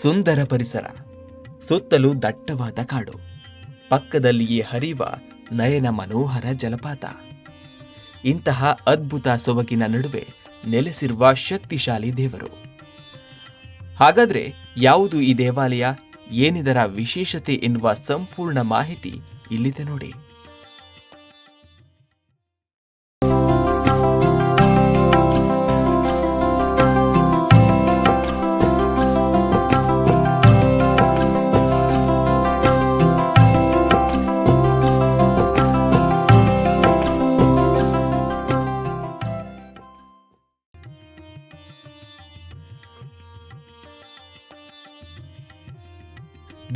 ಸುಂದರ ಪರಿಸರ, ಸುತ್ತಲೂ ದಟ್ಟವಾದ ಕಾಡು, ಪಕ್ಕದಲ್ಲಿಯೇ ಹರಿಯುವ ನಯನ ಮನೋಹರ ಜಲಪಾತ. ಇಂತಹ ಅದ್ಭುತ ಸೊಬಗಿನ ನಡುವೆ ನೆಲೆಸಿರುವ ಶಕ್ತಿಶಾಲಿ ದೇವರು. ಹಾಗಾದ್ರೆ ಯಾವುದು ಈ ದೇವಾಲಯ, ಏನಿದರ ವಿಶೇಷತೆ ಎನ್ನುವ ಸಂಪೂರ್ಣ ಮಾಹಿತಿ ಇಲ್ಲಿದೆ ನೋಡಿ.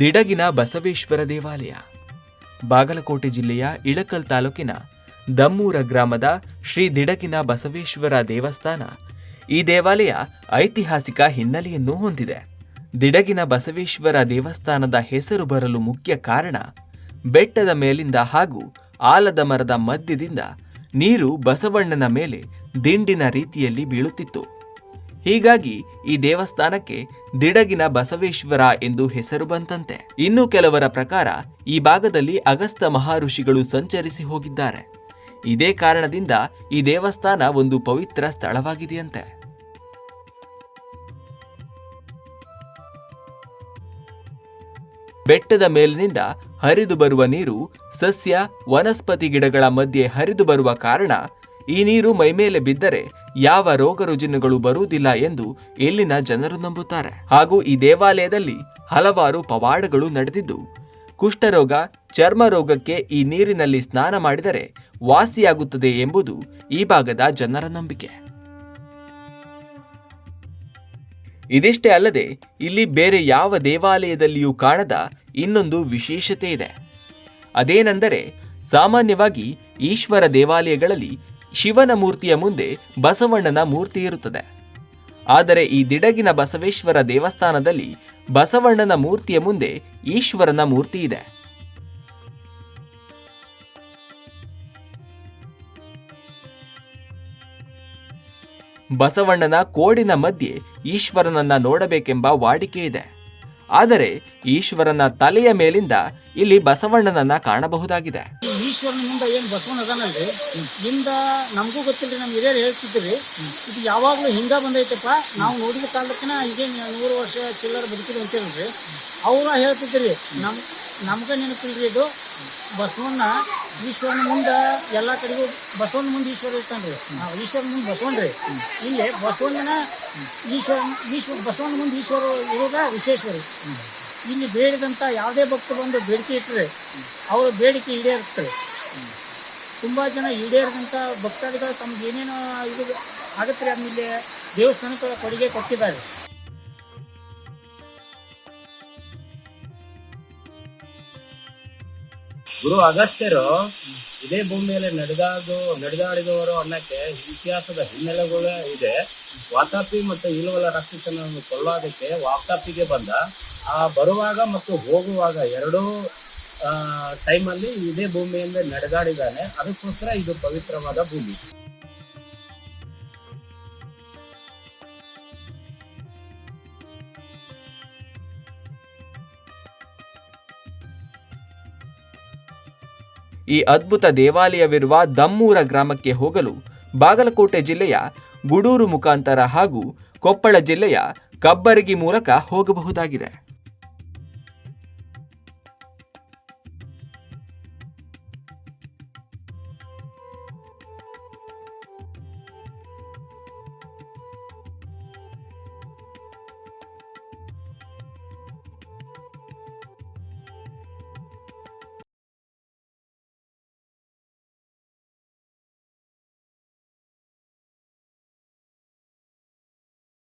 ದಿಡಗಿನ ಬಸವೇಶ್ವರ ದೇವಾಲಯ ಬಾಗಲಕೋಟೆ ಜಿಲ್ಲೆಯ ಇಳಕಲ್ ತಾಲೂಕಿನ ದಮ್ಮೂರ ಗ್ರಾಮದ ಶ್ರೀ ದಿಡಗಿನ ಬಸವೇಶ್ವರ ದೇವಸ್ಥಾನ. ಈ ದೇವಾಲಯ ಐತಿಹಾಸಿಕ ಹಿನ್ನೆಲೆಯನ್ನು ಹೊಂದಿದೆ. ದಿಡಗಿನ ಬಸವೇಶ್ವರ ದೇವಸ್ಥಾನದ ಹೆಸರು ಬರಲು ಮುಖ್ಯ ಕಾರಣ ಬೆಟ್ಟದ ಮೇಲಿಂದ ಹಾಗೂ ಆಲದ ಮರದ ಮಧ್ಯದಿಂದ ನೀರು ಬಸವಣ್ಣನ ಮೇಲೆ ದಿಂಡಿನ ರೀತಿಯಲ್ಲಿ ಬೀಳುತ್ತಿತ್ತು. ಹೀಗಾಗಿ ಈ ದೇವಸ್ಥಾನಕ್ಕೆ ದಿಡಗಿನ ಬಸವೇಶ್ವರ ಎಂದು ಹೆಸರು ಬಂತಂತೆ. ಇನ್ನು ಕೆಲವರ ಪ್ರಕಾರ ಈ ಭಾಗದಲ್ಲಿ ಅಗಸ್ತ್ಯ ಮಹರ್ಷಿಗಳು ಸಂಚರಿಸಿ ಹೋಗಿದ್ದಾರೆ. ಇದೇ ಕಾರಣದಿಂದ ಈ ದೇವಸ್ಥಾನ ಒಂದು ಪವಿತ್ರ ಸ್ಥಳವಾಗಿದೆಯಂತೆ. ಬೆಟ್ಟದ ಮೇಲಿನಿಂದ ಹರಿದು ಬರುವ ನೀರು ಸಸ್ಯ ವನಸ್ಪತಿ ಗಿಡಗಳ ಮಧ್ಯೆ ಹರಿದು ಬರುವ ಕಾರಣ ಈ ನೀರು ಮೈಮೇಲೆ ಬಿದ್ದರೆ ಯಾವ ರೋಗ ರುಜಿನಗಳು ಬರುವುದಿಲ್ಲ ಎಂದು ಇಲ್ಲಿನ ಜನರು ನಂಬುತ್ತಾರೆ. ಹಾಗೂ ಈ ದೇವಾಲಯದಲ್ಲಿ ಹಲವಾರು ಪವಾಡಗಳು ನಡೆದಿದ್ದು, ಕುಷ್ಠರೋಗ, ಚರ್ಮ ರೋಗಕ್ಕೆ ಈ ನೀರಿನಲ್ಲಿ ಸ್ನಾನ ಮಾಡಿದರೆ ವಾಸಿಯಾಗುತ್ತದೆ ಎಂಬುದು ಈ ಭಾಗದ ಜನರ ನಂಬಿಕೆ. ಇದಿಷ್ಟೇ ಅಲ್ಲದೆ ಇಲ್ಲಿ ಬೇರೆ ಯಾವ ದೇವಾಲಯದಲ್ಲಿಯೂ ಕಾಣದ ಇನ್ನೊಂದು ವಿಶೇಷತೆ ಇದೆ. ಅದೇನೆಂದರೆ, ಸಾಮಾನ್ಯವಾಗಿ ಈಶ್ವರ ದೇವಾಲಯಗಳಲ್ಲಿ ಶಿವನ ಮೂರ್ತಿಯ ಮುಂದೆ ಬಸವಣ್ಣನ ಮೂರ್ತಿ ಇರುತ್ತದೆ. ಆದರೆ ಈ ದಿಡಗಿನ ಬಸವೇಶ್ವರ ದೇವಸ್ಥಾನದಲ್ಲಿ ಬಸವಣ್ಣನ ಮೂರ್ತಿಯ ಮುಂದೆ ಈಶ್ವರನ ಮೂರ್ತಿ ಇದೆ. ಬಸವಣ್ಣನ ಕೋಡಿನ ಮಧ್ಯೆ ಈಶ್ವರನನ್ನ ನೋಡಬೇಕೆಂಬ ವಾಡಿಕೆ ಇದೆ. ಆದರೆ ಈಶ್ವರನ ತಲೆಯ ಮೇಲಿಂದ ಇಲ್ಲಿ ಬಸವಣ್ಣನನ್ನ ಕಾಣಬಹುದಾಗಿದೆ. ಈಶ್ವರನ ಮುಂದೆ ಏನು ಬಸವಣ್ಣ ಅದಾನಲ್ರಿ, ಹಿಂದ ನಮಗೂ ಗೊತ್ತಿಲ್ರಿ, ನಮ್ಗೆ ಹಿರಿಯರು ಹೇಳ್ತಿದ್ರಿ, ಇದು ಯಾವಾಗಲೂ ಹಿಂಗ ಬಂದೈತಪ್ಪ, ನಾವು ನೋಡಿದ ಕಾಲಕ್ಕಿನ ಹೀಗೆ 100 ವರ್ಷ ಚಿಲ್ಲರ ಬದುಕಿದ್ರು ಅಂತೇಳ್ರಿ. ಅವ್ರ ಹೇಳ್ತಿದ್ರಿ, ನಮ್ಗೆ ನೆನಪಿಲ್ರಿ, ಇದು ಬಸವಣ್ಣ ಈಶ್ವರನ ಮುಂದೆ ಎಲ್ಲ ಕಡೆಗೂ ಬಸವಣ್ಣ ಮುಂದೆ ಈಶ್ವರ ಇರ್ತಾನ್ರಿ, ಈಶ್ವರನ ಮುಂದೆ ಬಸವಣ್ಣ್ರಿ. ಇಲ್ಲೇ ಬಸವಣ್ಣನ ಬಸವಣ್ಣ ಮುಂದೆ ಈಶ್ವರ ಇರೋದ ವಿಶೇಷರಿ. ಇಲ್ಲಿ ಬೇಡಿದಂಥ ಯಾವುದೇ ಭಕ್ತ ಬಂದು ಬೇಡಿಕೆ ಇಟ್ಟರೆ ಅವರ ಬೇಡಿಕೆ ಈಡೇರುತ್ತದೆ. ತುಂಬ ಜನ ಈಡೇರಿದಂಥ ಭಕ್ತಾದಿಗಳು ತಮ್ಗೆ ಏನೇನು ಇದು ಆಗುತ್ತೆ ರೀ, ಅದನ್ನ ಇಲ್ಲಿ ದೇವಸ್ಥಾನಕ್ಕೆ ಕೊಡುಗೆ ಕೊಟ್ಟಿದ್ದಾರೆ. ಗುರು ಅಗಸ್ತ್ಯರು ಇದೇ ಭೂಮಿಯಲ್ಲಿ ನಡೆದಾಡಿದವರು ಅನ್ನಕ್ಕೆ ಇತಿಹಾಸದ ಹಿನ್ನೆಲೆಗಳು ಇದೆ. ವಾತಾಪಿ ಮತ್ತು ಇಳುವಲ ರಾಕ್ಷಸನನ್ನು ಕೊಲ್ಲೋದಕ್ಕೆ ವಾತಾಪಿಗೆ ಬಂದ. ಬರುವಾಗ ಮತ್ತು ಹೋಗುವಾಗ ಎರಡೂ ಟೈಮಲ್ಲಿ ಇದೇ ಭೂಮಿಯಿಂದ ನಡೆದಾಡಿದ್ದಾನೆ. ಅದಕ್ಕೋಸ್ಕರ ಇದು ಪವಿತ್ರವಾದ ಭೂಮಿ. ಈ ಅದ್ಭುತ ದೇವಾಲಯವಿರುವ ದಮ್ಮೂರ ಗ್ರಾಮಕ್ಕೆ ಹೋಗಲು ಬಾಗಲಕೋಟೆ ಜಿಲ್ಲೆಯ ಗುಡೂರು ಮುಖಾಂತರ ಹಾಗೂ ಕೊಪ್ಪಳ ಜಿಲ್ಲೆಯ ಕಬ್ಬರಗಿ ಮೂಲಕ ಹೋಗಬಹುದಾಗಿದೆ.